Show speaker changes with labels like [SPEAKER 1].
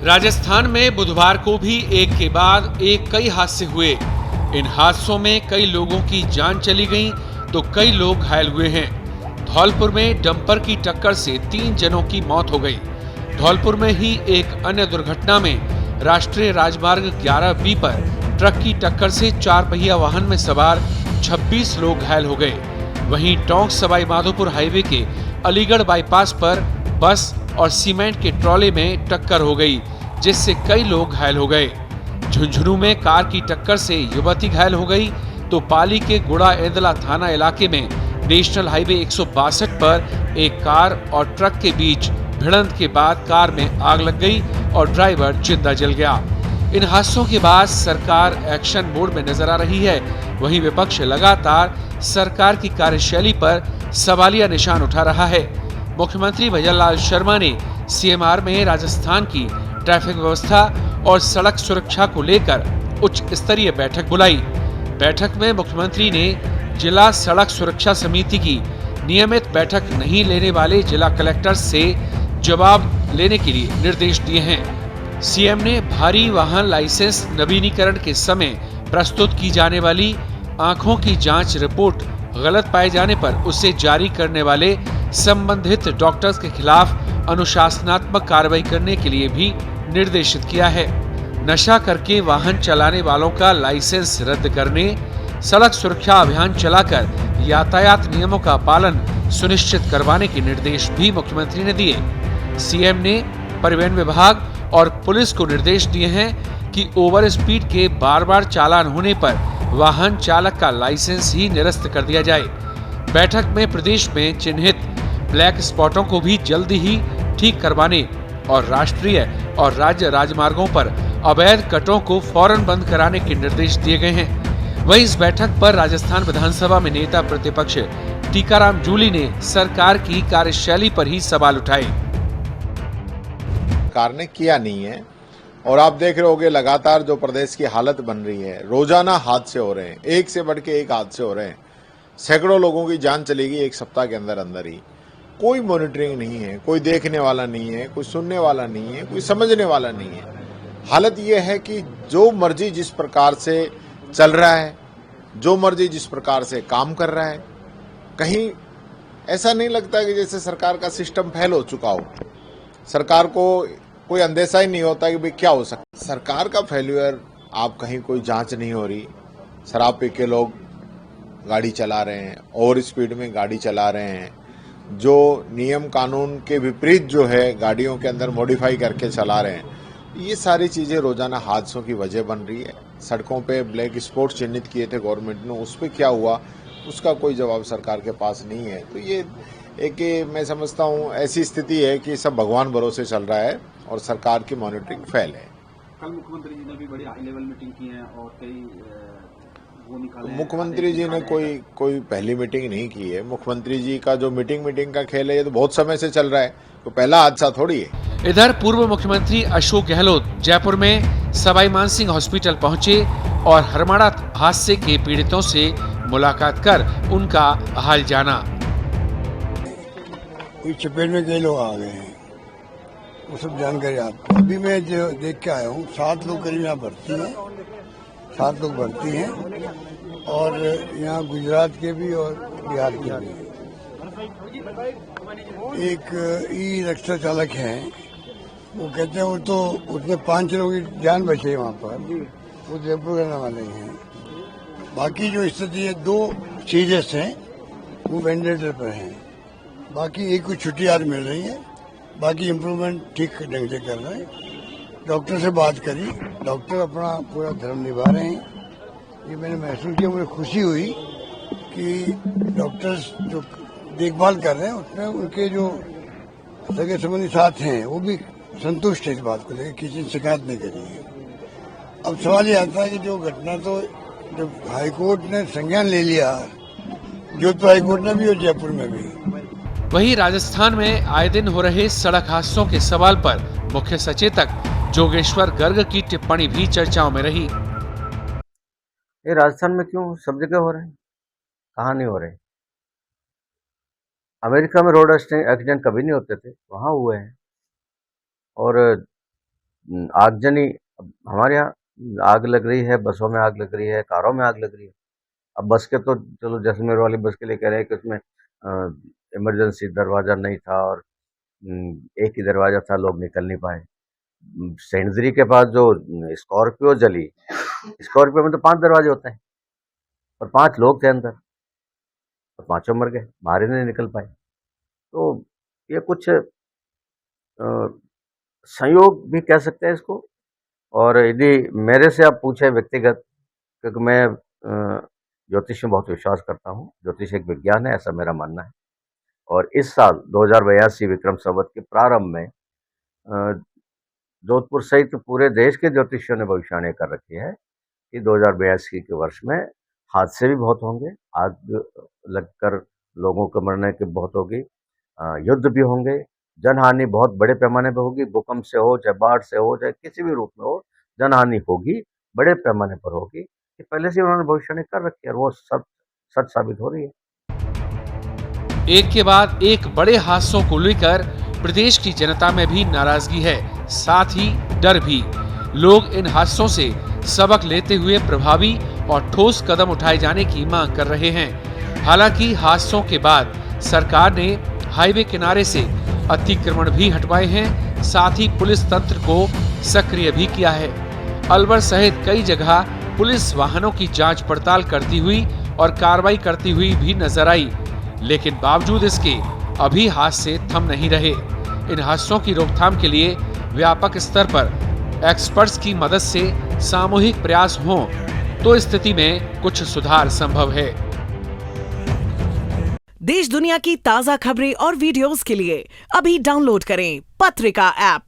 [SPEAKER 1] राजस्थान में बुधवार को भी एक के बाद एक कई हादसे हुए। इन हादसों में कई लोगों की जान चली गई तो कई लोग घायल हुए हैं। धौलपुर में डंपर की टक्कर से 3 जनों की मौत हो गई। धौलपुर में ही एक अन्य दुर्घटना में राष्ट्रीय राजमार्ग 11B पर ट्रक की टक्कर से 4 पहिया वाहन में सवार 26 लोग घायल हो गए। वहीं टोंक सवाई माधोपुर हाईवे के अलीगढ़ बाईपास पर बस और सीमेंट के ट्रॉले में टक्कर हो गई, जिससे कई लोग घायल हो गए। झुंझुनू में कार की टक्कर से युवती घायल हो गई तो पाली के गुड़ा एंदला थाना इलाके में नेशनल हाईवे 162 पर एक कार और ट्रक के बीच भिड़ंत के बाद कार में आग लग गई और ड्राइवर जिंदा जल गया। इन हादसों के बाद सरकार एक्शन मोड में नजर आ रही है। वहीं विपक्ष लगातार सरकार की कार्यशैली पर सवालिया निशान उठा रहा है। मुख्यमंत्री भजनलाल शर्मा ने सीएमआर में राजस्थान की ट्रैफिक व्यवस्था और सड़क सुरक्षा को लेकर उच्च स्तरीय बैठक बुलाई। बैठक में मुख्यमंत्री ने जिला सड़क सुरक्षा समिति की नियमित बैठक नहीं लेने वाले जिला कलेक्टर से जवाब लेने के लिए निर्देश दिए हैं। सीएम ने भारी वाहन लाइसेंस नवीनीकरण के समय प्रस्तुत की जाने वाली आंखों की जांच रिपोर्ट गलत पाए जाने पर उसे जारी करने वाले संबंधित डॉक्टर्स के खिलाफ अनुशासनात्मक कार्रवाई करने के लिए भी निर्देशित किया है। नशा करके वाहन चलाने वालों का लाइसेंस रद्द करने, सड़क सुरक्षा अभियान चलाकर यातायात नियमों का पालन सुनिश्चित करवाने के निर्देश भी मुख्यमंत्री ने दिए। सीएम ने परिवहन विभाग और पुलिस को निर्देश दिए हैं कि ओवर स्पीड के बार बार चालान होने पर वाहन चालक का लाइसेंस ही निरस्त कर दिया जाए। बैठक में प्रदेश में चिन्हित ब्लैक स्पॉटों को भी जल्दी ही ठीक करवाने और राष्ट्रीय और राज्य राजमार्गों पर अवैध कटों को फौरन बंद कराने के निर्देश दिए गए हैं। वहीं इस बैठक पर राजस्थान विधानसभा में नेता प्रतिपक्ष टीकाराम जूली ने सरकार की कार्यशैली पर ही सवाल उठाए।
[SPEAKER 2] सरकार ने किया नहीं है और आप देख रहे होंगे लगातार जो प्रदेश की हालत बन रही है, रोजाना हादसे हो रहे हैं, एक से बढ़ के एक हादसे हो रहे हैं। सैकड़ों लोगों की जान चलेगी एक सप्ताह के अंदर अंदर ही। कोई मॉनिटरिंग नहीं है, कोई देखने वाला नहीं है, कोई सुनने वाला नहीं है, कोई समझने वाला नहीं है। हालत यह है कि जो मर्जी जिस प्रकार से चल रहा है, जो मर्जी जिस प्रकार से काम कर रहा है, कहीं ऐसा नहीं लगता कि जैसे सरकार का सिस्टम फेल हो चुका हो। सरकार को कोई अंदेशा ही नहीं होता कि भाई क्या हो सकता। सरकार का फेल्यूर, आप कहीं कोई जांच नहीं हो रही, शराब पी के लोग गाड़ी चला रहे हैं, ओवर स्पीड में गाड़ी चला रहे हैं, जो नियम कानून के विपरीत जो है गाड़ियों के अंदर मॉडिफाई करके चला रहे हैं। ये सारी चीजें रोजाना हादसों की वजह बन रही है। सड़कों पे ब्लैक स्पॉट चिन्हित किए थे गवर्नमेंट ने, उस पर क्या हुआ उसका कोई जवाब सरकार के पास नहीं है। तो ये एक मैं समझता हूँ ऐसी स्थिति है कि सब भगवान भरोसे चल रहा है और सरकार की मॉनिटरिंग फेल है।
[SPEAKER 3] कल मुख्यमंत्री जी ने भी बड़ी हाई लेवल मीटिंग की है और कई वो निकाले।
[SPEAKER 2] मुख्यमंत्री जी ने कोई पहली मीटिंग नहीं की है। मुख्यमंत्री जी का जो मीटिंग का खेल है ये तो बहुत समय से चल रहा है, तो पहला हादसा थोड़ी है।
[SPEAKER 1] इधर पूर्व मुख्यमंत्री अशोक गहलोत जयपुर में सवाई मानसिंह हॉस्पिटल पहुंचे और हरमाड़ा हादसे के पीड़ितों से मुलाकात कर उनका हाल जाना।
[SPEAKER 4] कोई चपेट में कई लोग आ गए हैं, वो सब जानकारी आपको। अभी मैं जो देख के आया हूँ 7 लोग करीब यहाँ भर्ती हैं, 7 लोग भर्ती हैं और यहाँ गुजरात के भी और बिहार के भी। एक ई रिक्शा चालक हैं, वो कहते हैं वो तो उसने 5 लोगों की जान बची है वहाँ पर, वो जयपुर रहने वाले हैं। बाकी जो स्थिति है 2 सीरियस हैं, वो वेंटिलेटर पर हैं। बाकी एक कुछ छुट्टी आज मिल रही है, बाकी इम्प्रूवमेंट ठीक ढंग से कर रहे हैं। डॉक्टर से बात करी, डॉक्टर अपना पूरा धर्म निभा रहे हैं। ये मैंने महसूस किया, मुझे खुशी हुई कि डॉक्टर्स जो देखभाल कर रहे हैं उसमें उनके जो सगे संबंधी साथ हैं वो भी संतुष्ट है इस बात को लेकर, किसी ने शिकायत नहीं करी है। अब सवाल ये आता है कि जो घटना तो जब हाईकोर्ट ने संज्ञान ले लिया, जोधपुर हाईकोर्ट ने भी और जयपुर में भी।
[SPEAKER 1] वहीं राजस्थान में आए दिन हो रहे सड़क हादसों के सवाल पर मुख्य सचेतक जोगेश्वर गर्ग की टिप्पणी भी चर्चाओं में रही।
[SPEAKER 5] ये राजस्थान में क्यों सब जगह हो रहे हैं, कहाँ नहीं हो रहे? अमेरिका में रोड एक्सीडेंट कभी नहीं होते थे, वहाँ हुए हैं। और आगजनी, अब हमारे यहाँ आग लग रही है, बसों में आग लग रही है, कारों में आग लग रही है। अब बस के तो चलो जैसलमेर वाली बस के लिए कह रहे हैं कि उसमें इमरजेंसी दरवाज़ा नहीं था और एक ही दरवाज़ा था, लोग निकल नहीं पाए। सेंटरी के पास जो स्कॉर्पियो जली, स्कॉर्पियो में तो 5 दरवाजे होते हैं और 5 लोग थे अंदर और 5 मर गए, बाहर ही नहीं निकल पाए। तो ये कुछ संयोग भी कह सकते हैं इसको। और यदि मेरे से आप पूछे व्यक्तिगत, क्योंकि मैं ज्योतिष में बहुत विश्वास करता हूँ, ज्योतिष एक विज्ञान है, ऐसा मेरा मानना है। और इस साल 2082 विक्रम संवत के प्रारंभ में जोधपुर सहित पूरे देश के ज्योतिषियों ने भविष्यवाणी कर रखी है कि 2082 के वर्ष में हादसे भी बहुत होंगे, आग लगकर लोगों के मरने की बहुत होगी, युद्ध भी होंगे, जनहानि बहुत बड़े पैमाने पर होगी, भूकंप से हो, चाहे बाढ़ से हो, चाहे किसी भी रूप में हो, जनहानि होगी, बड़े पैमाने पर होगी। ये पहले से उन्होंने भविष्यवाणी कर रखी है और वो सब सच साबित हो रही है।
[SPEAKER 1] एक के बाद एक बड़े हादसों को लेकर प्रदेश की जनता में भी नाराजगी है, साथ ही डर भी। लोग इन हादसों से सबक लेते हुए प्रभावी और ठोस कदम उठाए जाने की मांग कर रहे हैं। हालांकि हादसों के बाद सरकार ने हाईवे किनारे से अतिक्रमण भी हटवाए हैं, साथ ही पुलिस तंत्र को सक्रिय भी किया है। अलवर सहित कई जगह पुलिस वाहनों की जांच पड़ताल करती हुई और कार्रवाई करती हुई भी नजर आई, लेकिन बावजूद इसके अभी हादसे थम नहीं रहे। इन हादसों की रोकथाम के लिए व्यापक स्तर पर एक्सपर्ट्स की मदद से सामूहिक प्रयास हों तो स्थिति में कुछ सुधार संभव है।
[SPEAKER 6] देश दुनिया की ताजा खबरें और वीडियोस के लिए अभी डाउनलोड करें पत्रिका ऐप।